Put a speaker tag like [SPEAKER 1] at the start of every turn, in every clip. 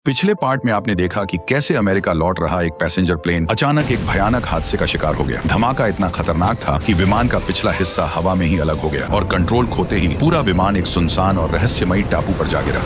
[SPEAKER 1] पिछले पार्ट में आपने देखा कि कैसे अमेरिका लौट रहा एक पैसेंजर प्लेन अचानक एक भयानक हादसे का शिकार हो गया। धमाका इतना खतरनाक था कि विमान का पिछला हिस्सा हवा में ही अलग हो गया और कंट्रोल खोते ही पूरा विमान एक सुनसान और रहस्यमयी टापू पर जा गिरा।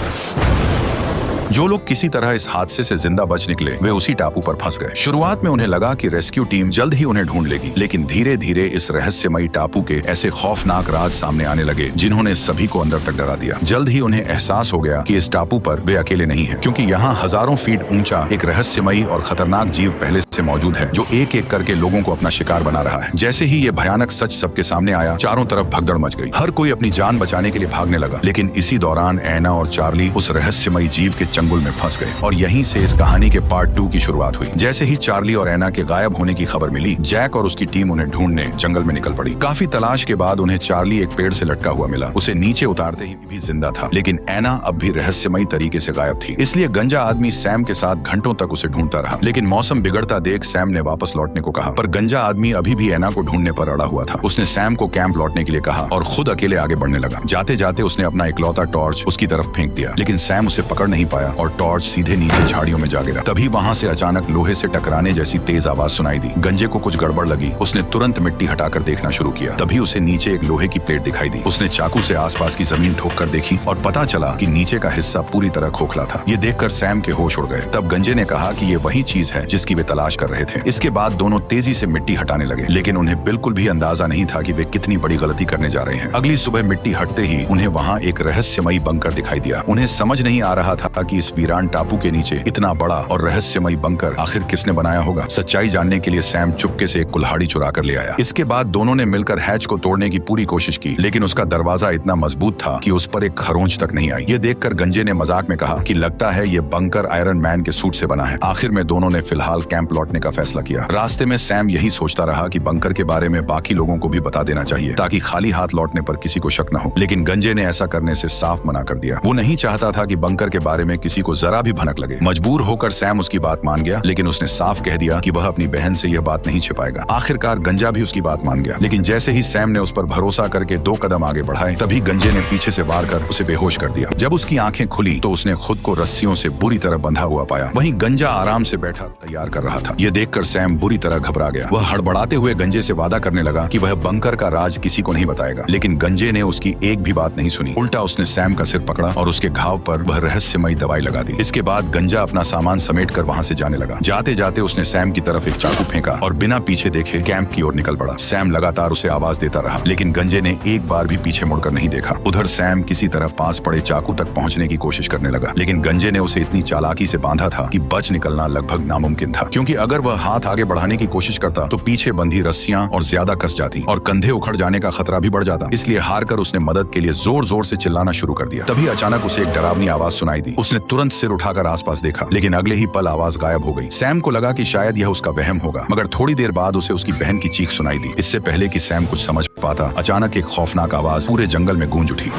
[SPEAKER 1] जो लोग किसी तरह इस हादसे से जिंदा बच निकले वे उसी टापू पर फंस गए। शुरुआत में उन्हें लगा कि रेस्क्यू टीम जल्द ही उन्हें ढूंढ लेगी, लेकिन धीरे धीरे इस रहस्यमयी टापू के ऐसे खौफनाक राज सामने आने लगे जिन्होंने सभी को अंदर तक डरा दिया। जल्द ही उन्हें एहसास हो गया कि इस टापू पर वे अकेले नहीं हैं, क्योंकि यहाँ हजारों फीट ऊंचा एक रहस्यमयी और खतरनाक जीव पहले से मौजूद है जो एक एक करके लोगों को अपना शिकार बना रहा है। जैसे ही ये भयानक सच सबके सामने आया, चारों तरफ भगदड़ मच गई। हर कोई अपनी जान बचाने के लिए भागने लगा, लेकिन इसी दौरान एना और चार्ली उस रहस्यमयी जीव के चंगुल में फंस गए और यहीं से इस कहानी के पार्ट 2 की शुरुआत हुई। जैसे ही चार्ली और एना के गायब होने की खबर मिली, जैक और उसकी टीम उन्हें ढूंढने जंगल में निकल पड़ी। काफी तलाश के बाद उन्हें चार्ली एक पेड़ से लटका हुआ मिला। उसे नीचे उतारते ही भी जिंदा था, लेकिन एना अब भी रहस्यमयी तरीके से गायब थी। इसलिए गंजा आदमी सैम के साथ घंटों तक उसे ढूंढता रहा, लेकिन मौसम बिगड़ता देख सैम ने वापस लौटने को कहा। पर गंजा आदमी अभी भी एना को ढूंढने पर अड़ा हुआ था। उसने सैम को कैंप लौटने के लिए कहा और खुद अकेले आगे बढ़ने लगा। जाते जाते उसने अपना इकलौता टॉर्च उसकी तरफ फेंक दिया, लेकिन सैम उसे पकड़ नहीं पाया और टॉर्च सीधे नीचे झाड़ियों में जा गिरा। तभी वहां से अचानक लोहे से टकराने जैसी तेज आवाज सुनाई दी। गंजे को कुछ गड़बड़ लगी। उसने तुरंत मिट्टी हटाकर देखना शुरू किया। तभी उसे नीचे एक लोहे की प्लेट दिखाई दी। उसने चाकू से आसपास की जमीन ठोककर देखी और पता चला कि नीचे का हिस्सा पूरी तरह खोखला था। ये देखकर सैम के होश उड़ गए। तब गंजे ने कहा कि ये वही चीज है जिसकी वे तलाश कर रहे थे। इसके बाद दोनों तेजी से मिट्टी हटाने लगे, लेकिन उन्हें बिल्कुल भी अंदाजा नहीं था कि वे कितनी बड़ी गलती करने जा रहे हैं। अगली सुबह मिट्टी हटते ही उन्हें वहाँ एक रहस्यमयी बंकर दिखाई दिया। उन्हें समझ नहीं आ रहा था कि इस वीरान टापू के नीचे इतना बड़ा और रहस्यमयी बंकर आखिर किसने बनाया होगा। सच्चाई जानने के लिए सैम चुपके से एक कुल्हाड़ी चुरा कर ले आया। इसके बाद दोनों ने मिलकर हैच को तोड़ने की पूरी कोशिश की, लेकिन उसका दरवाजा इतना मजबूत था कि उस पर एक खरोंच तक नहीं आई। ये देखकर गंजे ने मजाक में कहा कि लगता है ये बंकर आयरन मैन के सूट से बना है। आखिर में दोनों ने फिलहाल कैंप लौटने का फैसला किया। रास्ते में सैम यही सोचता रहा कि बंकर के बारे में बाकी लोगों को भी बता देना चाहिए, ताकि खाली हाथ लौटने पर किसी को शक न हो। लेकिन गंजे ने ऐसा करने से साफ मना कर दिया। वो नहीं चाहता था कि बंकर के बारे में किसी को जरा भी भनक लगे। मजबूर होकर सैम उसकी बात मान गया, लेकिन उसने साफ कह दिया कि वह अपनी बहन से यह बात नहीं छिपाएगा। आखिरकार गंजा भी उसकी बात मान गया, लेकिन जैसे ही सैम ने उस पर भरोसा करके 2 कदम आगे बढ़ाए, तभी गंजे ने पीछे से वार कर उसे बेहोश कर दिया। जब उसकी आंखें खुली तो उसने खुद को रस्सियों से बुरी तरह बंधा हुआ पाया। वहीं गंजा आराम से बैठा तैयार कर रहा था। यह देखकर सैम बुरी तरह घबरा गया। वह हड़बड़ाते हुए गंजे से वादा करने लगा कि वह बंकर का राज किसी को नहीं बताएगा, लेकिन गंजे ने उसकी एक भी बात नहीं सुनी। उल्टा उसने सैम का सिर पकड़ा और उसके घाव पर वह रहस्यमयी दवाई लगा दी। इसके बाद गंजा अपना सामान समेट कर वहाँ से जाने लगा। जाते जाते उसने सैम की तरफ एक चाकू फेंका और बिना पीछे देखे कैंप की ओर निकल पड़ा। सैम लगातार उसे आवाज देता रहा, लेकिन गंजे ने एक बार भी पीछे मुड़कर नहीं देखा। उधर सैम किसी तरह पास पड़े चाकू तक पहुंचने की कोशिश करने लगा, लेकिन गंजे ने उसे इतनी चालाकी से बांधा था कि बच निकलना लगभग नामुमकिन था, क्योंकि अगर वह हाथ आगे बढ़ाने की कोशिश करता तो पीछे बंधी रस्सियां और ज्यादा कस जाती और कंधे उखड़ जाने का खतरा भी बढ़ जाता। इसलिए हार कर उसने मदद के लिए जोर जोर से चिल्लाना शुरू कर दिया। तभी अचानक उसे एक डरावनी आवाज सुनाई दी। उसने तुरंत सिर उठाकर आसपास देखा, लेकिन अगले ही पल आवाज गायब हो गई। सैम को लगा कि शायद यह उसका वहम होगा, मगर थोड़ी देर बाद उसे उसकी बहन की चीख सुनाई दी। इससे पहले कि सैम कुछ समझ पाता, अचानक एक खौफनाक आवाज पूरे जंगल में गूंज उठी।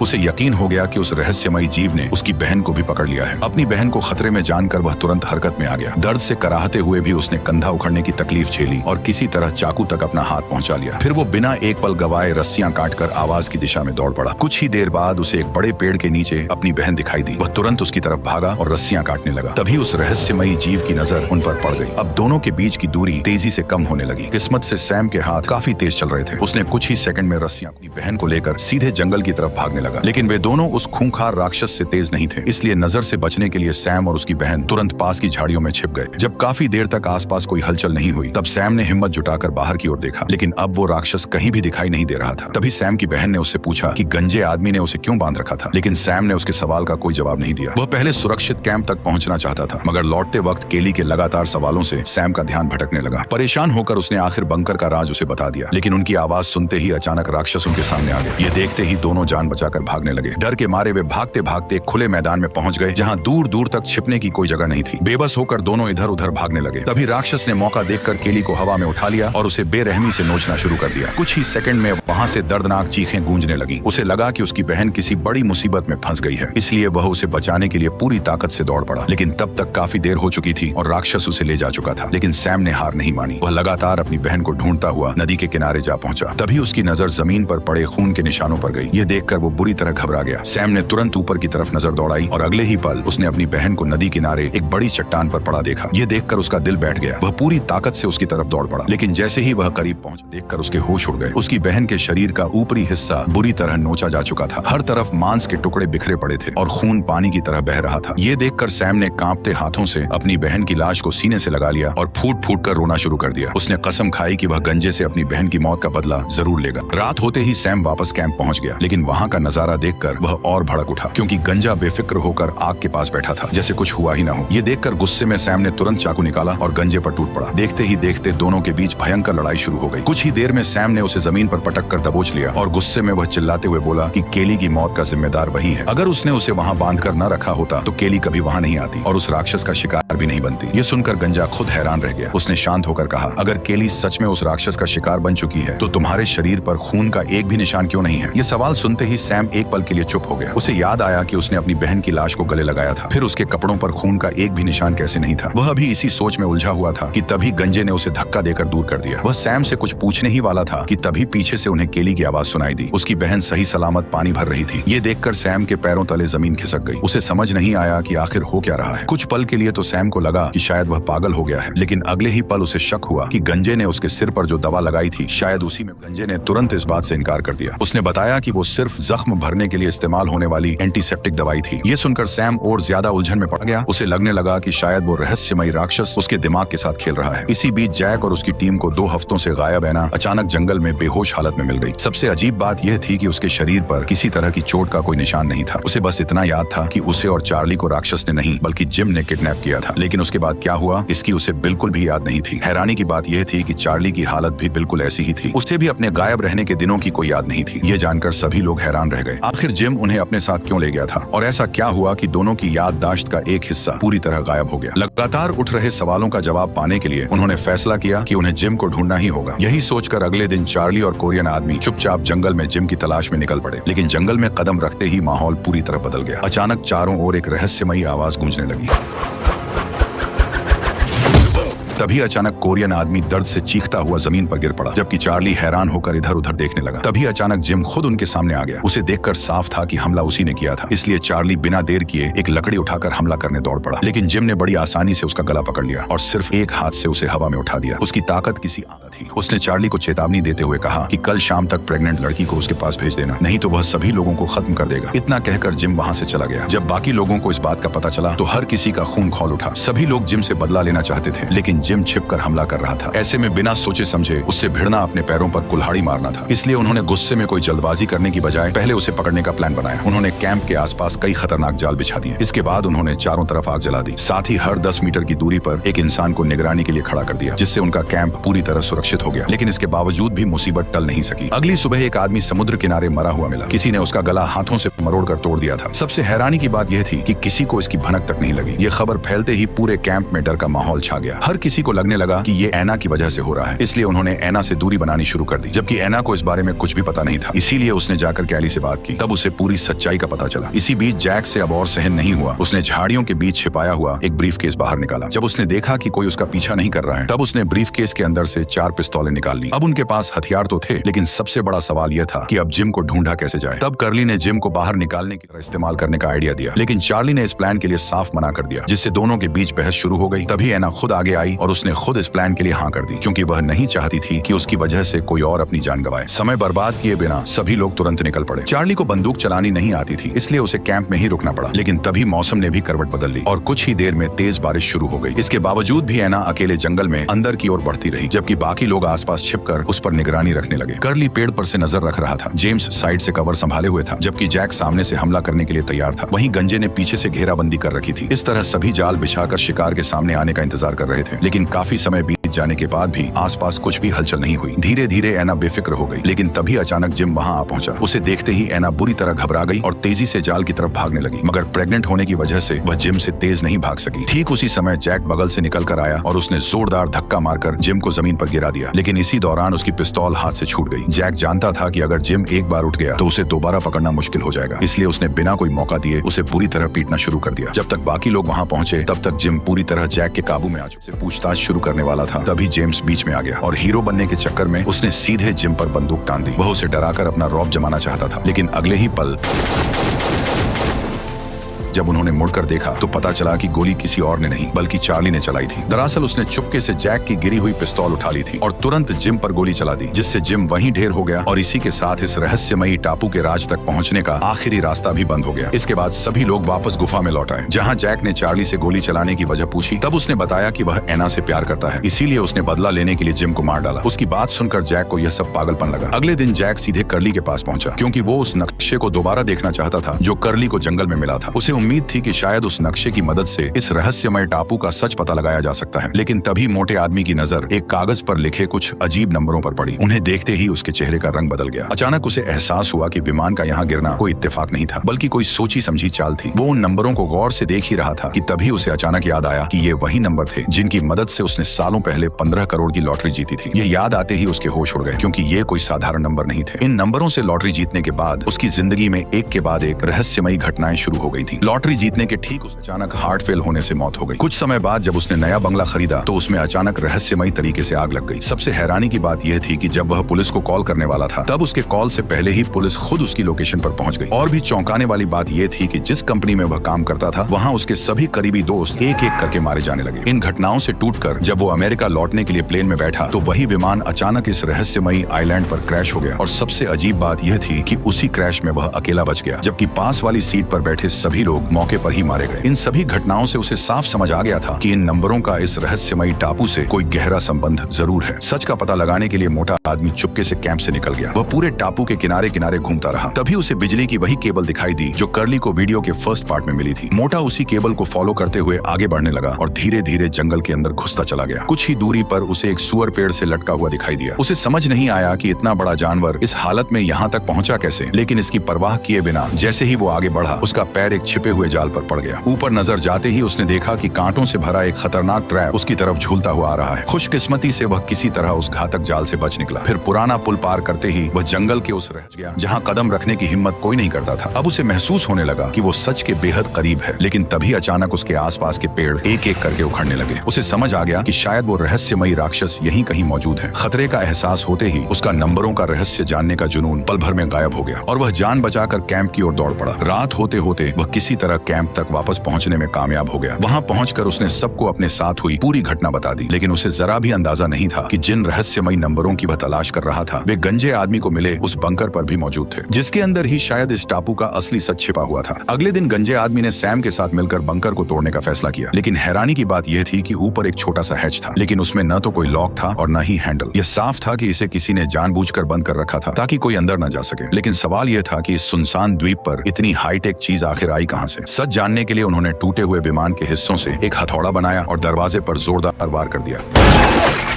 [SPEAKER 1] उसे यकीन हो गया कि उस रहस्यमयी जीव ने उसकी बहन को भी पकड़ लिया है। अपनी बहन को खतरे में जानकर वह तुरंत हरकत में आ गया। दर्द से कराहते हुए भी उसने कंधा उखड़ने की तकलीफ झेली और किसी तरह चाकू तक अपना हाथ पहुंचा लिया। फिर वो बिना एक पल गवाए रस्सियां काटकर आवाज की दिशा में दौड़ पड़ा। कुछ ही देर बाद उसे एक बड़े पेड़ के नीचे अपनी बहन दिखाई दी। वह तुरंत उसकी तरफ भागा और रस्सियां काटने लगा। तभी उस रहस्यमयी जीव की नजर उन पर पड़ गई। अब दोनों के बीच की दूरी तेजी से कम होने लगी। किस्मत से सैम के हाथ काफी तेज चल रहे थे। उसने कुछ ही सेकंड में रस्सियां अपनी बहन को लेकर सीधे जंगल की तरफ भागने लगा, लेकिन वे दोनों उस खूंखार राक्षस से तेज नहीं थे। इसलिए नजर से बचने के लिए सैम और उसकी बहन तुरंत पास की झाड़ियों में छिप गए। जब काफी देर तक आसपास कोई हलचल नहीं हुई, तब सैम ने हिम्मत जुटाकर बाहर की ओर देखा, लेकिन अब वो राक्षस कहीं भी दिखाई नहीं दे रहा था। तभी सैम की बहन ने उससे पूछा कि गंजे आदमी ने उसे क्यों बांध रखा था, लेकिन सैम ने उसके सवाल का कोई जवाब नहीं दिया। वह पहले सुरक्षित कैंप तक पहुंचना चाहता था, मगर लौटते वक्त केली के लगातार सवालों से सैम का ध्यान भटकने लगा। परेशान होकर उसने आखिर बंकर का राज उसे बता दिया, लेकिन उनकी आवाज सुनते ही अचानक राक्षस उनके सामने आ गए। ये देखते ही दोनों जान बचाकर भागने लगे। डर के मारे वे भागते भागते खुले मैदान में पहुंच गए, जहां दूर दूर तक छिपने की कोई जगह नहीं थी। बेबस होकर दोनों इधर उधर भागने लगे। तभी राक्षस ने मौका देखकर केली को हवा में उठा लिया और उसे बेरहमी से नोचना शुरू कर दिया। कुछ ही सेकंड में वहां से दर्दनाक चीखें गूंजने लगी। उसे लगा कि उसकी बहन किसी बड़ी मुसीबत में फंस गई है, इसलिए वह उसे बचाने के लिए पूरी ताकत से दौड़ पड़ा। लेकिन तब तक काफी देर हो चुकी थी और राक्षस उसे ले जा चुका था। लेकिन सैम ने हार नहीं मानी। वह लगातार अपनी बहन को ढूंढता हुआ नदी के किनारे जा पहुंचा। तभी उसकी नजर जमीन पर पड़े खून के निशानों पर गई। ये देखकर वो बुरी पूरी तरह घबरा गया। सैम ने तुरंत ऊपर की तरफ नजर दौड़ाई और अगले ही पल उसने अपनी बहन को नदी किनारे एक बड़ी चट्टान पर पड़ा देखा। ये देखकर उसका दिल बैठ गया। वह पूरी ताकत से उसकी तरफ दौड़ पड़ा, लेकिन जैसे ही वह करीब पहुंचा, देखकर उसके होश उड़ गए। उसकी बहन के शरीर का ऊपरी हिस्सा बुरी तरह नोचा जा चुका था। हर तरफ मांस के टुकड़े बिखरे पड़े थे और खून पानी की तरह बह रहा था। ये देखकर सैम ने कांपते हाथों से अपनी बहन की लाश को सीने से लगा लिया और फूट फूट कर रोना शुरू कर दिया। उसने कसम खाई कि वह गंजे से अपनी बहन की मौत का बदला जरूर लेगा। रात होते ही सैम वापस कैंप पहुंच गया, लेकिन वहां का नजारा देखकर वह और भड़क उठा, क्योंकि गंजा बेफिक्र होकर आग के पास बैठा था, जैसे कुछ हुआ ही ना हो। ये देखकर गुस्से में सैम ने तुरंत चाकू निकाला और गंजे पर टूट पड़ा। देखते ही देखते दोनों के बीच भयंकर लड़ाई शुरू हो गई। कुछ ही देर में सैम ने उसे जमीन पर पटक कर दबोच लिया और गुस्से में वह चिल्लाते हुए बोला कि केली की मौत का जिम्मेदार वही है। अगर उसने उसे वहां बांधकर न रखा होता तो केली कभी वहां नहीं आती और उस राक्षस का शिकार भी नहीं बनती। ये सुनकर गंजा खुद हैरान रह गया। उसने शांत होकर कहा, अगर केली सच में उस राक्षस का शिकार बन चुकी है तो तुम्हारे शरीर पर खून का एक भी निशान क्यों नहीं है? ये सवाल सुनते ही सैम एक पल के लिए चुप हो गया। उसे याद आया कि उसने अपनी बहन की लाश को गले लगाया था, फिर उसके कपड़ों पर खून का एक भी निशान कैसे नहीं था। वह अभी इसी सोच में उलझा हुआ था कि तभी गंजे ने उसे धक्का देकर दूर कर दिया। वह सैम से कुछ पूछने ही वाला था कि तभी पीछे से उन्हें केली की आवाज सुनाई दी। उसकी बहन सही सलामत पानी भर रही थी। ये देखकर सैम के पैरों तले जमीन खिसक गई। उसे समझ नहीं आया कि आखिर हो क्या रहा है। कुछ पल के लिए तो सैम को लगा कि शायद वह पागल हो गया है, लेकिन अगले ही पल उसे शक हुआ कि गंजे ने उसके सिर पर जो दवा लगाई थी, शायद उसी में। गंजे ने तुरंत इस बात से इनकार कर दिया। उसने बताया कि वो सिर्फ जख्म भरने के लिए इस्तेमाल होने वाली एंटीसेप्टिक दवाई थी। ये सुनकर सैम और ज्यादा उलझन में पड़ गया। उसे लगने लगा कि शायद वो रहस्यमयी राक्षस उसके दिमाग के साथ खेल रहा है। इसी बीच जैक और उसकी टीम को 2 हफ्तों से गायब एना अचानक जंगल में बेहोश हालत में मिल गई। सबसे अजीब बात यह थी कि उसके शरीर पर किसी तरह की चोट का कोई निशान नहीं था। उसे बस इतना याद था कि उसे और चार्ली को राक्षस ने नहीं बल्कि जिम ने किडनैप किया था। लेकिन उसके बाद क्या हुआ इसकी उसे बिल्कुल भी याद नहीं थी। हैरानी की बात यह थी कि चार्ली की हालत भी बिल्कुल ऐसी ही थी। उसे भी अपने गायब रहने के दिनों की कोई याद नहीं थी। ये जानकर सभी लोग हैरान रह गए। आखिर जिम उन्हें अपने साथ क्यों ले गया था और ऐसा क्या हुआ कि दोनों की याददाश्त का एक हिस्सा पूरी तरह गायब हो गया। लगातार उठ रहे सवालों का जवाब पाने के लिए उन्होंने फैसला किया कि उन्हें जिम को ढूंढना ही होगा। यही सोचकर अगले दिन चार्ली और कोरियन आदमी चुपचाप जंगल में जिम की तलाश में निकल पड़े। लेकिन जंगल में कदम रखते ही माहौल पूरी तरह बदल गया। अचानक चारों ओर एक रहस्यमयी आवाज गूंजने लगी। तभी अचानक कोरियन आदमी दर्द से चीखता हुआ जमीन पर गिर पड़ा, जबकि चार्ली हैरान होकर इधर उधर देखने लगा। तभी अचानक जिम खुद उनके सामने आ गया। उसे देखकर साफ था कि हमला उसी ने किया था, इसलिए चार्ली बिना देर किए एक लकड़ी उठाकर हमला करने दौड़ पड़ा। लेकिन जिम ने बड़ी आसानी से उसका गला पकड़ लिया और सिर्फ एक हाथ से उसे हवा में उठा दिया। उसकी ताकत किसी आग थी। उसने चार्ली को चेतावनी देते हुए कहा कि कल शाम तक प्रेग्नेंट लड़की को उसके पास भेज देना, नहीं तो वह सभी लोगों को खत्म कर देगा। इतना कहकर जिम वहां से चला गया। जब बाकी लोगों को इस बात का पता चला तो हर किसी का खून खौल उठा। सभी लोग जिम से बदला लेना चाहते थे, लेकिन जिम छिपकर हमला कर रहा था। ऐसे में बिना सोचे समझे उससे भिड़ना अपने पैरों पर कुल्हाड़ी मारना था। इसलिए उन्होंने गुस्से में कोई जल्दबाजी करने की बजाय पहले उसे पकड़ने का प्लान बनाया। उन्होंने कैंप के आसपास कई खतरनाक जाल बिछा दिए। इसके बाद उन्होंने चारों तरफ आग जला दी। साथ ही हर 10 मीटर की दूरी पर एक इंसान को निगरानी के लिए खड़ा कर दिया, जिससे उनका कैंप पूरी तरह सुरक्षित हो गया। लेकिन इसके बावजूद भी मुसीबत टल नहीं सकी। अगली सुबह एक आदमी समुद्र किनारे मरा हुआ मिला। किसी ने उसका गला हाथों से मरोड़कर तोड़ दिया था। सबसे हैरानी की बात यह थी कि किसी को इसकी भनक तक नहीं लगी। ये खबर फैलते ही पूरे कैंप में डर का माहौल छा गया। हर किसी को लगने लगा कि ये एना की वजह से हो रहा है, इसलिए उन्होंने एना से दूरी बनानी शुरू कर दी। जबकि एना को इस बारे में कुछ भी पता नहीं था, इसीलिए उसने जाकर कैली से बात की। तब उसे पूरी सच्चाई का पता चला। इसी बीच जैक से अब और सहन नहीं हुआ। उसने झाड़ियों के बीच छिपाया हुआ एक ब्रीफकेस बाहर निकाला। जब उसने देखा कि कोई उसका पीछा नहीं कर रहा है, तब उसने ब्रीफकेस के अंदर से 4 पिस्तौलें निकाल ली। अब उनके पास हथियार तो थे, लेकिन सबसे बड़ा सवाल यह था कि अब जिम को ढूंढा कैसे जाए। तब कर्ली ने जिम को बाहर निकालने की तरह इस्तेमाल करने का आइडिया दिया, लेकिन चार्ली ने इस प्लान के लिए साफ मना कर दिया, जिससे दोनों के बीच बहस शुरू हो गई। तभी एना खुद आगे आई और उसने खुद इस प्लान के लिए हाँ कर दी, क्योंकि वह नहीं चाहती थी कि उसकी वजह से कोई और अपनी जान गंवाए। समय बर्बाद किए बिना सभी लोग तुरंत निकल पड़े। चार्ली को बंदूक चलानी नहीं आती थी, इसलिए उसे कैंप में ही रुकना पड़ा। लेकिन तभी मौसम ने भी करवट बदल ली और कुछ ही देर में तेज बारिश शुरू हो गई। इसके बावजूद भी एना अकेले जंगल में अंदर की ओर बढ़ती रही, जबकि बाकी लोग आसपास छिपकर उस पर निगरानी रखने लगे। कर्ली पेड़ पर से नजर रख रहा था। जेम्स साइड से कवर संभाले हुए था, जबकि जैक सामने से हमला करने के लिए तैयार था। वहीं गंजे ने पीछे से घेराबंदी कर रखी थी। इस तरह सभी जाल बिछाकर शिकार के सामने आने का इंतजार कर रहे थे। लेकिन काफी समय बीत जाने के बाद भी आसपास कुछ भी हलचल नहीं हुई। धीरे धीरे एना बेफिक्र हो गई। लेकिन तभी अचानक जिम वहां आ पहुंचा। उसे देखते ही एना बुरी तरह घबरा गई और तेजी से जाल की तरफ भागने लगी, मगर प्रेग्नेंट होने की वजह से वह जिम से तेज नहीं भाग सकी। ठीक उसी समय जैक बगल से निकल कर आया और उसने जोरदार धक्का मारकर जिम को जमीन पर गिरा दिया। लेकिन इसी दौरान उसकी पिस्तौल हाथ से छूट गई। जैक जानता था कि अगर जिम एक बार उठ गया तो उसे दोबारा पकड़ना मुश्किल हो जाएगा, इसलिए उसने बिना कोई मौका दिए उसे बुरी तरह पीटना शुरू कर दिया। जब तक बाकी लोग वहां पहुंचे तब तक जिम पूरी तरह जैक के काबू में आ चुका। पूछताछ शुरू करने वाला था तभी जेम्स बीच में आ गया और हीरो बनने के चक्कर में उसने सीधे जिम पर बंदूक तान दी। वह उसे डराकर अपना रौब जमाना चाहता था, लेकिन अगले ही पल जब उन्होंने मुड़कर देखा तो पता चला कि गोली किसी और ने नहीं बल्कि चार्ली ने चलाई थी। दरअसल उसने चुपके से जैक की गिरी हुई पिस्तौल उठा ली थी और तुरंत जिम पर गोली चला दी, जिससे जिम वहीं ढेर हो गया और इसी के साथ इस रहस्यमयी टापू के राज तक पहुंचने का आखिरी रास्ता भी बंद हो गया। इसके बाद सभी लोग वापस गुफा में लौट आए, जहाँ जैक ने चार्ली से गोली चलाने की वजह पूछी। तब उसने बताया कि वह एना से प्यार करता है, इसीलिए उसने बदला लेने के लिए जिम को मार डाला। उसकी बात सुनकर जैक को यह सब पागलपन लगा। अगले दिन जैक सीधे कर्ली के पास पहुंचा, क्योंकि वो उस नक्शे को दोबारा देखना चाहता था जो कर्ली को जंगल में मिला था। उसे उम्मीद थी कि शायद उस नक्शे की मदद से इस रहस्यमय टापू का सच पता लगाया जा सकता है। लेकिन तभी मोटे आदमी की नजर एक कागज पर लिखे कुछ अजीब नंबरों पर पड़ी। उन्हें देखते ही उसके चेहरे का रंग बदल गया। अचानक उसे एहसास हुआ कि विमान का यहाँ गिरना कोई इत्तेफाक नहीं था, बल्कि कोई सोची समझी चाल थी। वो उन नंबरों को गौर से देख ही रहा था कि तभी उसे अचानक याद आया कि ये वही नंबर थे जिनकी मदद से उसने सालों पहले 15 करोड़ की लॉटरी जीती थी। ये याद आते ही उसके होश उड़ गए, क्योंकि ये कोई साधारण नंबर नहीं थे। इन नंबरों से लॉटरी जीतने के बाद उसकी जिंदगी में एक के बाद एक रहस्यमयी घटनाएं शुरू हो गई थी। लॉटरी जीतने के ठीक अचानक हार्ट फेल होने से मौत हो गई। कुछ समय बाद जब उसने नया बंगला खरीदा तो उसमें अचानक रहस्यमयी तरीके से आग लग गई। सबसे हैरानी की बात यह थी कि जब वह पुलिस को कॉल करने वाला था, तब उसके कॉल से पहले ही पुलिस खुद उसकी लोकेशन पर पहुंच गई। और भी चौंकाने वाली बात यह थी कि जिस कंपनी में वह काम करता था, वहां उसके सभी करीबी दोस्त एक एक करके मारे जाने लगे। इन घटनाओं से टूटकर जब वो अमेरिका लौटने के लिए प्लेन में बैठा तो वही विमान अचानक इस रहस्यमयी आइलैंड पर क्रैश हो गया। और सबसे अजीब बात यह थी कि उसी क्रैश में वह अकेला बच गया, जबकि पास वाली सीट पर बैठे सभी लोग मौके पर ही मारे गए। इन सभी घटनाओं से उसे साफ समझ आ गया था कि इन नंबरों का इस रहस्यमयी टापू से कोई गहरा संबंध जरूर है। सच का पता लगाने के लिए मोटा आदमी चुपके से कैंप से निकल गया। वह पूरे टापू के किनारे किनारे घूमता रहा। तभी उसे बिजली की वही केबल दिखाई दी जो कर्ली को वीडियो के फर्स्ट पार्ट में मिली थी। मोटा उसी केबल को फॉलो करते हुए आगे बढ़ने लगा और धीरे धीरे जंगल के अंदर घुसता चला गया। कुछ ही दूरी पर उसे एक सुअर पेड़ से लटका हुआ दिखाई दिया। उसे समझ नहीं आया कि इतना बड़ा जानवर इस हालत में यहाँ तक पहुँचा कैसे, लेकिन इसकी परवाह किए बिना जैसे ही वो आगे बढ़ा, उसका पैर एक छिपे हुए जाल पर पड़ गया। ऊपर नजर जाते ही उसने देखा कि कांटों से भरा एक खतरनाक ट्रैप उसकी तरफ झूलता हुआ आ रहा है। खुशकिस्मती से वह किसी तरह उस घातक जाल से बच निकला। फिर पुराना पुल पार करते ही वह जंगल के उस रह गया जहां कदम रखने की हिम्मत कोई नहीं करता था। अब उसे महसूस होने लगा कि वो सच के बेहद करीब है। लेकिन तभी अचानक उसके आसपास के पेड़ एक एक करके उखड़ने लगे। उसे समझ आ गया कि शायद वो रहस्यमयी राक्षस यहीं कहीं मौजूद है। खतरे का एहसास होते ही उसका नंबरों का रहस्य जानने का जुनून पल भर में गायब हो गया और वह जान बचाकर कैंप की ओर दौड़ पड़ा। रात होते होते वह किसी तरह कैंप तक वापस पहुंचने में कामयाब हो गया। वहां पहुंचकर उसने सबको अपने साथ हुई पूरी घटना बता दी। लेकिन उसे जरा भी अंदाजा नहीं था कि जिन रहस्यमयी नंबरों की वह तलाश कर रहा था, वे गंजे आदमी को मिले उस बंकर पर भी मौजूद थे, जिसके अंदर ही शायद इस टापू का असली सच छिपा हुआ था। अगले दिन गंजे आदमी ने सैम के साथ मिलकर बंकर को तोड़ने का फैसला किया। लेकिन हैरानी की बात यह थी कि ऊपर एक छोटा सा हैच था, लेकिन उसमें न तो कोई लॉक था और न ही हैंडल। यह साफ था कि इसे किसी ने जानबूझकर बंद कर रखा था ताकि कोई अंदर न जा सके। लेकिन सवाल यह था कि इस सुनसान द्वीप पर इतनी हाईटेक चीज आखिर आई कहां से। सच जानने के लिए उन्होंने टूटे हुए विमान के हिस्सों से एक हथौड़ा बनाया और दरवाजे पर जोरदार वार कर दिया।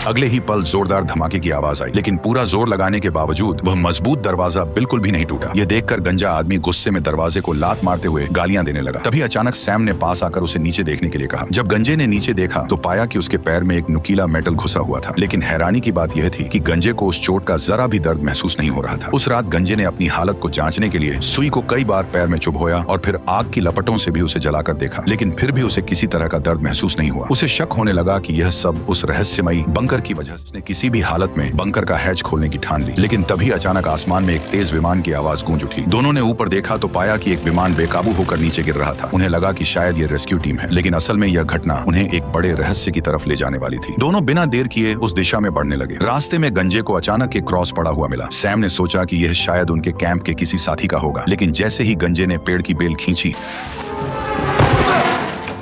[SPEAKER 1] अगले ही पल जोरदार धमाके की आवाज आई, लेकिन पूरा जोर लगाने के बावजूद वह मजबूत दरवाजा बिल्कुल भी नहीं टूटा। यह देखकर गंजा आदमी गुस्से में दरवाजे को लात मारते हुए गालियां देने लगा। तभी अचानक सैम ने पास आकर उसे नीचे देखने के लिए कहा। जब गंजे ने नीचे देखा तो पाया कि उसके पैर में एक नुकीला मेटल घुसा हुआ था। लेकिन हैरानी की बात यह थी कि गंजे को उस चोट का जरा भी दर्द महसूस नहीं हो रहा था। उस रात गंजे ने अपनी हालत को जांचने के लिए सुई को कई बार पैर में चुभोया और फिर आग की लपटों से भी उसे जलाकर देखा, लेकिन फिर भी उसे किसी तरह का दर्द महसूस नहीं हुआ। उसे शक होने लगा कि यह सब उस रहस्यमयी बंकर की वजह से किसी भी हालत में बंकर का हैच खोलने की ठान ली। लेकिन तभी अचानक आसमान में एक तेज विमान की आवाज गूंज उठी। दोनों ने ऊपर देखा तो पाया कि एक विमान बेकाबू होकर नीचे गिर रहा था। उन्हें लगा कि शायद ये रेस्क्यू टीम है, लेकिन असल में यह घटना उन्हें एक बड़े रहस्य की तरफ ले जाने वाली थी। दोनों बिना देर किए उस दिशा में बढ़ने लगे। रास्ते में गंजे को अचानक एक क्रॉस पड़ा हुआ मिला। सैम ने सोचा कि यह शायद उनके कैंप के किसी साथी का होगा, लेकिन जैसे ही गंजे ने पेड़ की बेल खींची,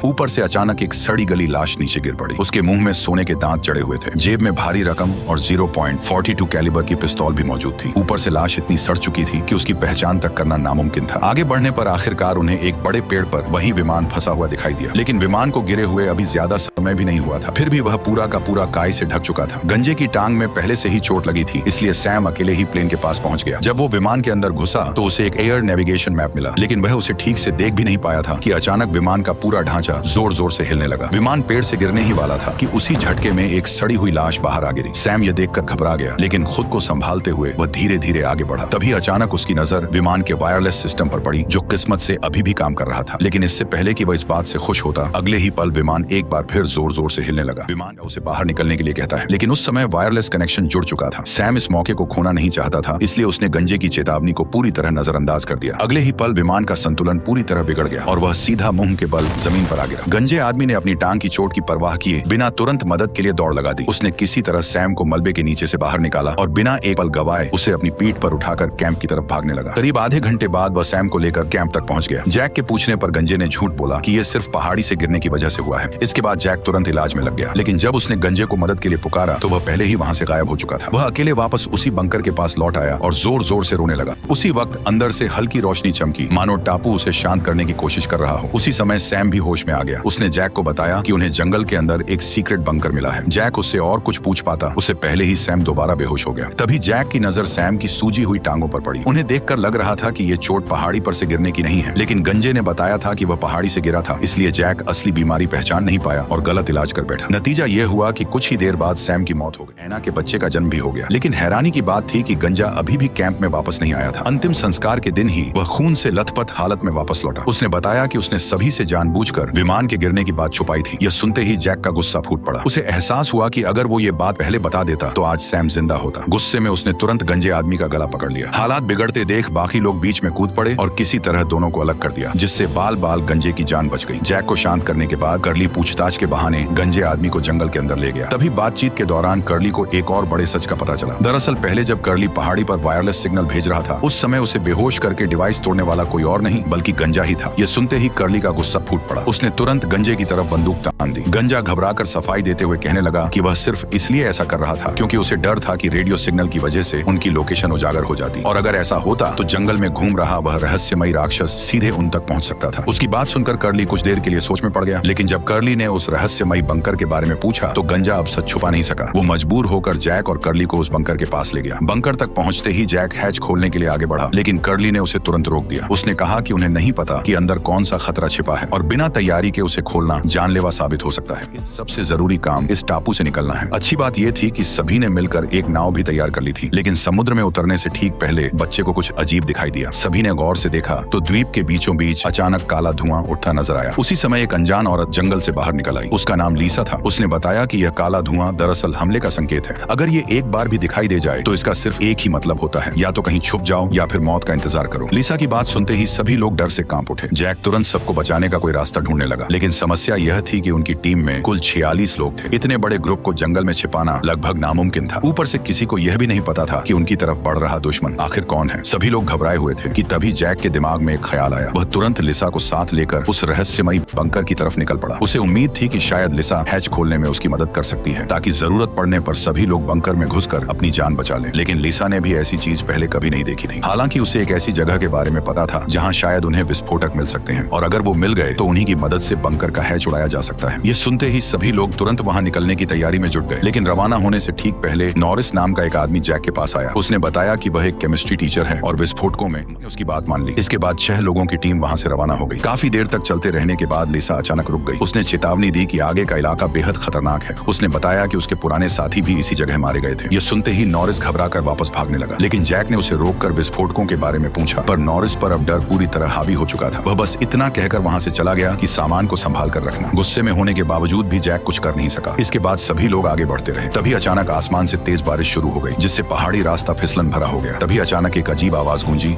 [SPEAKER 1] ऊपर से अचानक एक सड़ी गली लाश नीचे गिर पड़ी। उसके मुंह में सोने के दांत चढ़े हुए थे, जेब में भारी रकम और 0.42 कैलिबर की पिस्तौल भी मौजूद थी। ऊपर से लाश इतनी सड़ चुकी थी कि उसकी पहचान तक करना नामुमकिन था। आगे बढ़ने पर आखिरकार उन्हें एक बड़े पेड़ पर वही विमान फंसा हुआ दिखाई दिया, लेकिन विमान को गिरे हुए अभी ज्यादा समय भी नहीं हुआ था। फिर भी वह पूरा का पूरा काई से ढक चुका था। गंजे की टांग में पहले से ही चोट लगी थी, इसलिए सैम अकेले ही प्लेन के पास पहुंच गया। जब वो विमान के अंदर घुसा तो उसे एक एयर नेविगेशन मैप मिला, लेकिन वह उसे ठीक से देख भी नहीं पाया था कि अचानक विमान का पूरा ढांचा जोर जोर से हिलने लगा। विमान पेड़ से गिरने ही वाला था कि उसी झटके में एक सड़ी हुई लाश बाहर आ गिरी। सैम यह देखकर घबरा गया, लेकिन खुद को संभालते हुए वह धीरे धीरे आगे बढ़ा। तभी अचानक उसकी नजर विमान के वायरलेस सिस्टम पर पड़ी, जो किस्मत से अभी भी काम कर रहा था। लेकिन इससे पहले कि वह इस बात से खुश होता, अगले ही पल विमान एक बार फिर जोर जोर से हिलने लगा। विमान उसे बाहर निकलने के लिए कहता है, लेकिन उस समय वायरलेस कनेक्शन जुड़ चुका था। सैम इस मौके को खोना नहीं चाहता था, इसलिए उसने गंजे की चेतावनी को पूरी तरह नजरअंदाज कर दिया। अगले ही पल विमान का संतुलन पूरी तरह बिगड़ गया और वह सीधा मुंह के बल जमीन पर आ गिरा। गंजे आदमी ने अपनी टांग की चोट की परवाह किए बिना तुरंत मदद के लिए दौड़ लगा दी। उसने किसी तरह सैम को मलबे के नीचे से बाहर निकाला और बिना एक पल गवाए उसे अपनी पीठ पर उठाकर कैंप की तरफ भागने लगा। करीब आधे घंटे बाद वह सैम को लेकर कैंप तक पहुंच गया। जैक के पूछने पर गंजे ने झूठ बोला कि यह सिर्फ पहाड़ी से गिरने की वजह से हुआ है। इसके बाद जैक तुरंत इलाज में लग गया, लेकिन जब उसने गंजे को मदद के लिए पुकारा तो वह पहले ही वहां से गायब हो चुका था। वह अकेले वापस उसी बंकर के पास लौट आया और जोर जोर से रोने लगा। उसी वक्त अंदर से हल्की रोशनी चमकी, मानो टापू उसे शांत करने की कोशिश कर रहा हो। उसी समय सैम भी होश में आ गया। उसने जैक को बताया कि उन्हें जंगल के अंदर एक सीक्रेट बंकर मिला है। जैक उससे और कुछ पूछ पाता, उससे पहले ही सैम दोबारा बेहोश हो गया। तभी जैक की नजर सैम की सूजी हुई टांगों पर पड़ी। उन्हें देखकर लग रहा था कि ये चोट पहाड़ी पर से गिरने की नहीं है, लेकिन गंजे ने बताया था कि वह पहाड़ी से गिरा था, इसलिए जैक असली बीमारी पहचान नहीं पाया और गलत इलाज कर बैठा। नतीजा यह हुआ कि कुछ ही देर बाद सैम की मौत हो गई। ऐना के बच्चे का जन्म भी हो गया। लेकिन हैरानी की बात थी कि गंजा अभी भी कैंप में वापस नहीं आया था। अंतिम संस्कार के दिन ही वह खून से लथपथ हालत में वापस लौटा। उसने बताया कि उसने सभी से जानबूझकर विमान के गिरने की बात छुपाई थी। यह सुनते ही जैक का गुस्सा फूट पड़ा। उसे एहसास हुआ कि अगर वो ये बात पहले बता देता तो आज सैम जिंदा होता। गुस्से में उसने तुरंत गंजे आदमी का गला पकड़ लिया। हालात बिगड़ते देख बाकी लोग बीच में कूद पड़े और किसी तरह दोनों को अलग कर दिया, जिससे बाल बाल गंजे की जान बच गई। जैक को शांत करने के बाद कर्ली पूछताछ के बहाने गंजे आदमी को जंगल के अंदर ले गया। तभी बातचीत के दौरान कर्ली को एक और बड़े सच का पता चला। दरअसल पहले जब कर्ली पहाड़ी पर वायरलेस सिग्नल भेज रहा था, उस समय उसे बेहोश करके डिवाइस तोड़ने वाला कोई और नहीं बल्कि गंजा ही था। ये सुनते ही कर्ली का गुस्सा फूट पड़ा। उसने तुरंत गंजे की तरफ बंदूक तान दी। गंजा घबराकर सफाई देते हुए कहने लगा कि वह सिर्फ इसलिए ऐसा कर रहा था क्योंकि उसे डर था कि रेडियो सिग्नल की वजह से उनकी लोकेशन उजागर हो जाती, और अगर ऐसा होता तो जंगल में घूम रहा वह रहस्यमयी राक्षस सीधे उन तक पहुंच सकता था। उसकी बात सुनकर कर्ली कुछ देर के लिए सोच में पड़ गया, लेकिन जब कर्ली ने उस रहस्यमयी बंकर के बारे में पूछा तो गंजा अब सच छुपा नहीं सका। वो मजबूर होकर जैक और कर्ली को उस बंकर के पास ले गया। बंकर तक पहुंचते ही जैक हैच खोलने के लिए आगे बढ़ा, लेकिन कर्ली ने उसे तुरंत रोक दिया। उसने कहा कि उन्हें नहीं पता कि अंदर कौन सा खतरा छिपा है और बिना तैयारी के उसे खोलना जानलेवा साबित हो सकता है। सबसे जरूरी काम इस टापू से निकलना है। अच्छी बात यह थी कि सभी ने मिलकर एक नाव भी तैयार कर ली थी, लेकिन समुद्र में उतरने से ठीक पहले बच्चे को कुछ अजीब दिखाई दिया। सभी ने गौर से देखा तो द्वीप के बीचों बीच अचानक काला धुआं उठता नजर आया। उसी समय एक अनजान औरत जंगल से बाहर निकल आई। उसका नाम लीसा था। उसने बताया कि यह काला धुआं दरअसल हमले का संकेत है। अगर ये एक बार भी दिखाई दे जाए तो इसका सिर्फ एक ही मतलब होता है, या तो कहीं छुप जाओ या फिर मौत का इंतजार करो। लीसा की बात सुनते ही सभी लोग डर से कांप उठे। जैक तुरंत सबको बचाने का कोई रास्ता ढूंढने लगा, लेकिन समस्या यह थी कि उनकी टीम में कुल 46 लोग थे। इतने बड़े ग्रुप को जंगल में छिपाना लगभग नामुमकिन था। ऊपर से किसी को यह भी नहीं पता था कि उनकी तरफ बढ़ रहा दुश्मन आखिर कौन है। सभी लोग घबराए हुए थे कि तभी जैक के दिमाग में एक ख्याल आया। वह तुरंत लिसा को साथ लेकर उस रहस्यमयी बंकर की तरफ निकल पड़ा। उसे उम्मीद थी कि शायद लिसा हैच खोलने में उसकी मदद कर सकती है, ताकि जरूरत पड़ने पर सभी लोग बंकर में घुसकर अपनी जान बचा लें। लेकिन लिसा ने भी ऐसी चीज पहले कभी नहीं देखी थी। हालांकि उसे एक ऐसी जगह के बारे में पता था जहां शायद उन्हें विस्फोटक मिल सकते हैं, और अगर वो मिल गए तो उन्हीं की मदद से बंकर का हैच उड़ाया जा सकता है। ये सुनते ही सभी लोग तुरंत वहां निकलने की तैयारी में जुट गए। लेकिन रवाना होने से ठीक पहले नॉरिस नाम का एक आदमी जैक के पास आया। उसने बताया कि वह एक केमिस्ट्री टीचर है और विस्फोटकों में उसकी बात मान ली। इसके बाद 6 लोगों की टीम वहां से रवाना हो गई। काफी देर तक चलते रहने के बाद लिसा अचानक रुक गई। उसने चेतावनी दी कि आगे का इलाका बेहद खतरनाक है। उसने बताया कि उसके पुराने साथी भी इसी जगह मारे गए थे। ये सुनते ही नॉरिस घबराकर वापस भागने लगा, लेकिन जैक ने उसे रोककर विस्फोटकों के बारे में पूछा, पर नॉरिस पर अब डर पूरी तरह हावी हो चुका था। वह बस इतना कहकर वहां से चला गया कि सामान को संभाल कर रखना। गुस्से में होने के बावजूद भी जैक कुछ कर नहीं सका। इसके बाद सभी लोग आगे बढ़ते रहे। तभी अचानक आसमान से तेज बारिश शुरू हो गई, जिससे पहाड़ी रास्ता फिसलन भरा हो गया। तभी अचानक एक अजीब आवाज गूंजी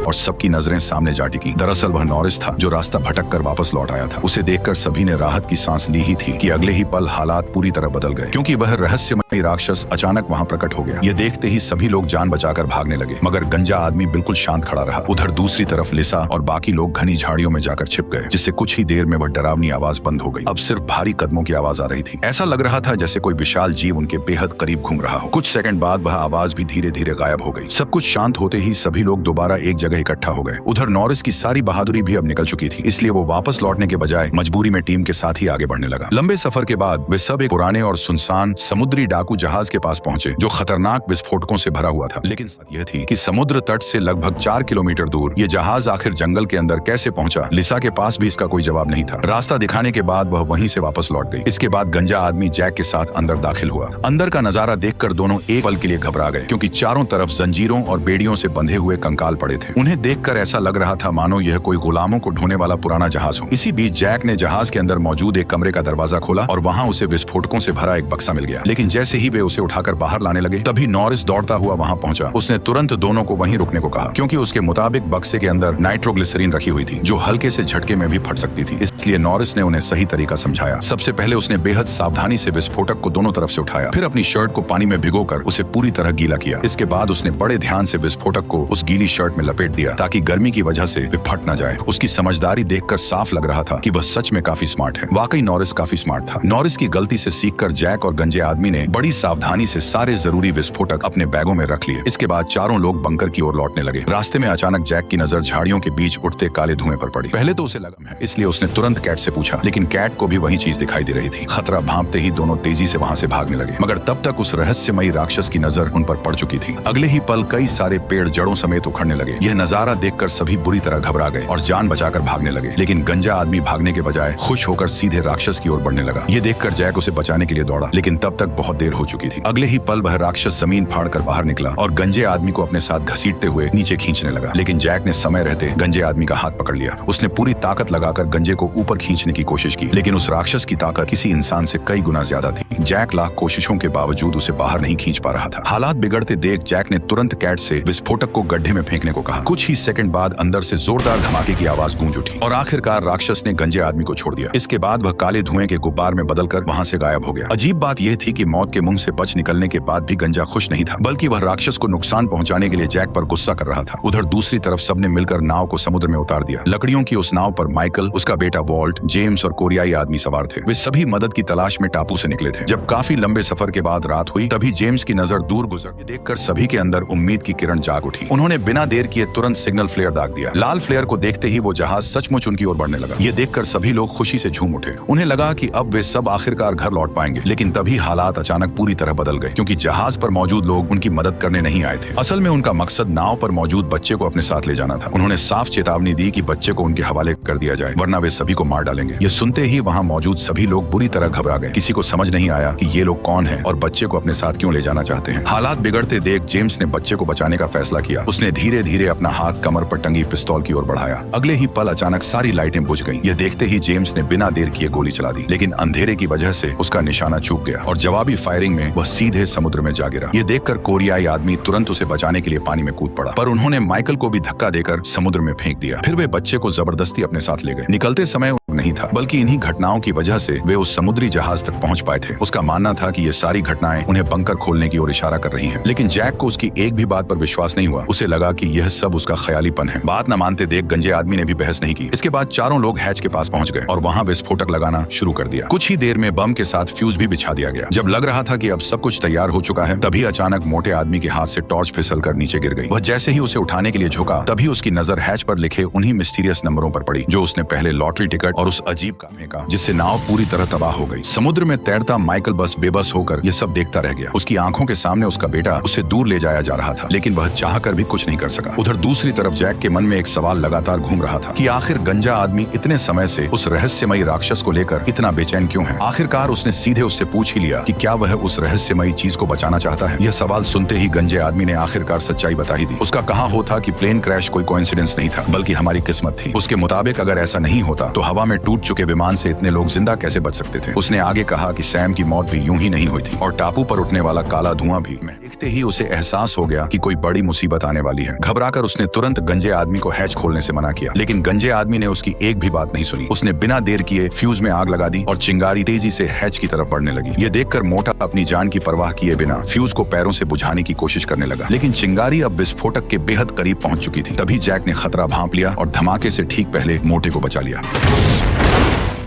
[SPEAKER 1] और सबकी नजरें सामने जा टिकी। दरअसल वह नॉरिस था, जो रास्ता भटक कर वापस लौट आया था। उसे देखकर सभी ने राहत की सांस ली ही थी कि अगले ही पल हालात पूरी तरह बदल गए, क्योंकि वह रहस्यमयी राक्षस अचानक वहां प्रकट हो गया। यह देखते ही सभी लोग जान बचाकर भागने लगे, मगर गंजा आदमी बिल्कुल शांत खड़ा रहा। उधर दूसरी तरफ लिसा और बाकी लोग घनी झाड़ियों में जाकर छिप गए, जिससे कुछ ही देर में वह डरावनी आवाज बंद हो गई। अब सिर्फ भारी कदमों की आवाज आ रही थी। ऐसा लग रहा था जैसे कोई विशाल जीव उनके बेहद करीब घूम रहा हो। कुछ सेकंड बाद वह आवाज भी धीरे धीरे गायब हो गई। सब कुछ शांत होते ही सभी लोग दोबारा एक जगह इकट्ठा हो गए। उधर नॉरिस की सारी बहादुरी भी अब निकल चुकी थी, इसलिए वो वापस लौटने के बजाय मजबूरी में टीम के साथ ही आगे बढ़ने लगा। लंबे सफर के बाद वे सब एक पुराने और सुनसान समुद्री डाकू जहाज के पास पहुंचे, जो खतरनाक विस्फोटकों से भरा हुआ था। लेकिन यह थी कि समुद्र तट से लगभग 4 किलोमीटर दूर ये जहाज आखिर जंगल के अंदर कैसे पहुंचा, लिसा के पास भी इसका कोई जवाब नहीं था। रास्ता दिखाने के बाद वह वहीं से वापस लौट गई। इसके बाद गंजा आदमी जैक के साथ अंदर दाखिल हुआ। अंदर का नजारा देखकर दोनों एक पल के लिए घबरा गए, क्योंकि चारों तरफ जंजीरों और बेड़ियों से बंधे हुए कंकाल पड़े थे। उन्हें उन्हें देखकर ऐसा लग रहा था मानो यह कोई गुलामों को ढोने वाला पुराना जहाज हो। इसी बीच जैक ने जहाज के अंदर मौजूद एक कमरे का दरवाजा खोला और वहाँ उसे विस्फोटकों से भरा एक बक्सा मिल गया। लेकिन जैसे ही वे उसे उठाकर बाहर लाने लगे तभी नॉरिस दौड़ता हुआ वहाँ पहुंचा। उसने तुरंत दोनों को वहीं रुकने को कहा, क्योंकि उसके मुताबिक बक्से के अंदर नाइट्रोग्लिसरीन रखी हुई थी जो हल्के से झटके में भी फट सकती थी। इसलिए नॉरिस ने उन्हें सही तरीका समझाया। सबसे पहले उसने बेहद सावधानी से विस्फोटक को दोनों तरफ से उठाया, फिर अपनी शर्ट को पानी में भिगोकर उसे पूरी तरह गीला किया। इसके बाद उसने बड़े ध्यान से विस्फोटक को उस गीली शर्ट में लपेट दिया ताकि गर्मी की वजह से वे फट न जाए। उसकी समझदारी देखकर साफ लग रहा था कि वह सच में काफी स्मार्ट है। वाकई नॉरिस काफी स्मार्ट था। नॉरिस की गलती से सीखकर जैक और गंजे आदमी ने बड़ी सावधानी से सारे जरूरी विस्फोटक अपने बैगों में रख लिए। इसके बाद चारों लोग बंकर की ओर लौटने लगे। रास्ते में अचानक जैक की नजर झाड़ियों के बीच उठते काले धुएं पर पड़ी। पहले तो उसे लगा है, इसलिए उसने तुरंत कैट से पूछा, लेकिन कैट को भी वही चीज दिखाई दे रही थी। खतरा भांपते ही दोनों तेजी से वहां से भागने लगे, मगर तब तक उस रहस्यमयी राक्षस की नजर उन पर पड़ चुकी थी। अगले ही पल कई सारे पेड़ जड़ों समेत उखड़ने लगे। यह नजारा देखकर सभी बुरी तरह घबरा गए और जान बचाकर भागने लगे। लेकिन गंजा आदमी भागने के बजाय खुश होकर सीधे राक्षस की ओर बढ़ने लगा। ये देखकर जैक उसे बचाने के लिए दौड़ा, लेकिन तब तक बहुत देर हो चुकी थी। अगले ही पल वह राक्षस जमीन फाड़कर बाहर निकला और गंजे आदमी को अपने साथ घसीटते हुए नीचे खींचने लगा। लेकिन जैक ने समय रहते गंजे आदमी का हाथ पकड़ लिया। उसने पूरी ताकत लगाकर गंजे को ऊपर खींचने की कोशिश की, लेकिन उस राक्षस की ताकत किसी इंसान से कई गुना ज्यादा थी। जैक लाख कोशिशों के बावजूद उसे बाहर नहीं खींच पा रहा था। हालात बिगड़ते देख जैक ने तुरंत कैट से विस्फोटक को गड्ढे में फेंकने को कहा। कुछ ही सेकंड बाद अंदर से जोरदार धमाके की आवाज गूंज उठी और आखिरकार राक्षस ने गंजे आदमी को छोड़ दिया। इसके बाद वह काले धुएं के गुब्बार में बदलकर वहां से गायब हो गया। अजीब बात यह थी कि मौत के मुंह से बच निकलने के बाद भी गंजा खुश नहीं था, बल्कि वह राक्षस को नुकसान पहुंचाने के लिए जैक पर गुस्सा कर रहा था। उधर दूसरी तरफ सबने मिलकर नाव को समुद्र में उतार दिया। लकड़ियों की उस नाव पर माइकल, उसका बेटा वॉल्ट, जेम्स और कोरियाई आदमी सवार थे। वे सभी मदद की तलाश में टापू से निकले थे। जब काफी लंबे सफर के बाद रात हुई तभी जेम्स की नजर दूर गुजर देखकर सभी के अंदर उम्मीद की किरण जाग उठी। उन्होंने बिना देर किए तुरंत सिग्नल फ्लेयर दाग दिया। लाल फ्लेयर को देखते ही वो जहाज सचमुच उनकी ओर बढ़ने लगा। ये देखकर सभी लोग खुशी से झूम उठे। उन्हें लगा कि अब वे सब आखिरकार घर लौट पाएंगे। लेकिन तभी हालात अचानक पूरी तरह बदल गए, क्योंकि जहाज पर मौजूद लोग उनकी मदद करने नहीं आए थे। असल में उनका मकसद नाव पर मौजूद बच्चे को अपने साथ ले जाना था। उन्होंने साफ चेतावनी दी कि बच्चे को उनके हवाले कर दिया जाए, वरना वे सभी को मार डालेंगे। ये सुनते ही वहाँ मौजूद सभी लोग बुरी तरह घबरा गए। किसी को समझ नहीं आया कि ये लोग कौन हैं और बच्चे को अपने साथ क्यों ले जाना चाहते हैं। हालात बिगड़ते देख जेम्स ने बच्चे को बचाने का फैसला किया। उसने धीरे धीरे अपना हाथ कमर पर टंगी पिस्तौल की ओर बढ़ाया। अगले ही पल अचानक सारी लाइटें बुझ गईं। यह देखते ही जेम्स ने बिना देर किए गोली चला दी, लेकिन अंधेरे की वजह से उसका निशाना चूक गया और जवाबी फायरिंग में वह सीधे समुद्र में जा गिरा। ये देखकर कोरियाई आदमी तुरंत उसे बचाने के लिए पानी में कूद पड़ा, पर उन्होंने माइकल को भी धक्का देकर समुद्र में फेंक दिया। फिर वे बच्चे को जबरदस्ती अपने साथ ले गए। निकलते समय नहीं था, बल्कि इन्हीं घटनाओं की वजह से वे उस समुद्री जहाज तक पहुंच पाए थे। उसका मानना था कि ये सारी घटनाएं उन्हें बंकर खोलने की ओर इशारा कर रही हैं। लेकिन जैक को उसकी एक भी बात पर विश्वास नहीं हुआ। उसे लगा कि यह सब उसका ख्यालीपन है। बात न मानते देख गंजे आदमी ने भी बहस नहीं की। इसके बाद चारों लोग हैच के पास पहुंच गए और वहां विस्फोटक लगाना शुरू कर दिया। कुछ ही देर में बम के साथ फ्यूज भी बिछा दिया गया। जब लग रहा था कि अब सब कुछ तैयार हो चुका है, तभी अचानक मोटे आदमी के हाथ से टॉर्च फिसलकर नीचे गिर गई। वह जैसे ही उसे उठाने के लिए झुका, तभी उसकी नजर हैच पर लिखे उन्हीं मिस्टीरियस नंबरों पर पड़ी जो उसने पहले लॉटरी टिकट और उस अजीब कामे का, जिससे नाव पूरी तरह तबाह हो गई। समुद्र में तैरता माइकल बस बेबस होकर यह सब देखता रह गया। उसकी आंखों के सामने उसका बेटा उसे दूर ले जाया जा रहा था, लेकिन वह चाहकर भी कुछ नहीं कर सका। उधर दूसरी तरफ जैक के मन में एक सवाल लगातार घूम रहा था कि आखिर गंजा आदमी इतने समय से उस रहस्यमयी राक्षस को लेकर इतना बेचैन क्यों है। आखिरकार उसने सीधे उससे पूछ ही लिया कि क्या वह उस रहस्यमयी चीज को बचाना चाहता है। यह सवाल सुनते ही गंजे आदमी ने आखिरकार सच्चाई बता ही दी। उसका कहा होता कि प्लेन क्रैश कोई कोइंसिडेंस नहीं था, बल्कि हमारी किस्मत थी। उसके मुताबिक अगर ऐसा नहीं होता तो हवा में टूट चुके विमान से इतने लोग जिंदा कैसे बच सकते थे। उसने आगे कहा कि सैम की मौत भी यूं ही नहीं हुई थी और टापू पर उठने वाला काला धुआं भी। देखते ही उसे एहसास हो गया कि कोई बड़ी मुसीबत आने वाली है। घबराकर उसने तुरंत गंजे आदमी को हैच खोलने से मना किया, लेकिन गंजे आदमी ने उसकी एक भी बात नहीं सुनी। उसने बिना देर किए फ्यूज में आग लगा दी और चिंगारी तेजी से हैच की तरफ बढ़ने लगी। ये देखकर मोटा अपनी जान की परवाह किए बिना फ्यूज को पैरों से बुझाने की कोशिश करने लगा, लेकिन चिंगारी अब विस्फोटक के बेहद करीब पहुंच चुकी थी। तभी जैक ने खतरा भांप लिया और धमाके से ठीक पहले मोटे को बचा लिया।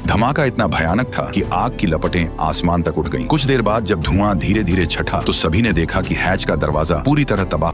[SPEAKER 1] धमाका इतना भयानक था कि आग की लपटें आसमान तक उठ गईं। कुछ देर बाद जब धुआं धीरे धीरे छटा तो सभी ने देखा कि हैच का दरवाजा पूरी तरह तबाह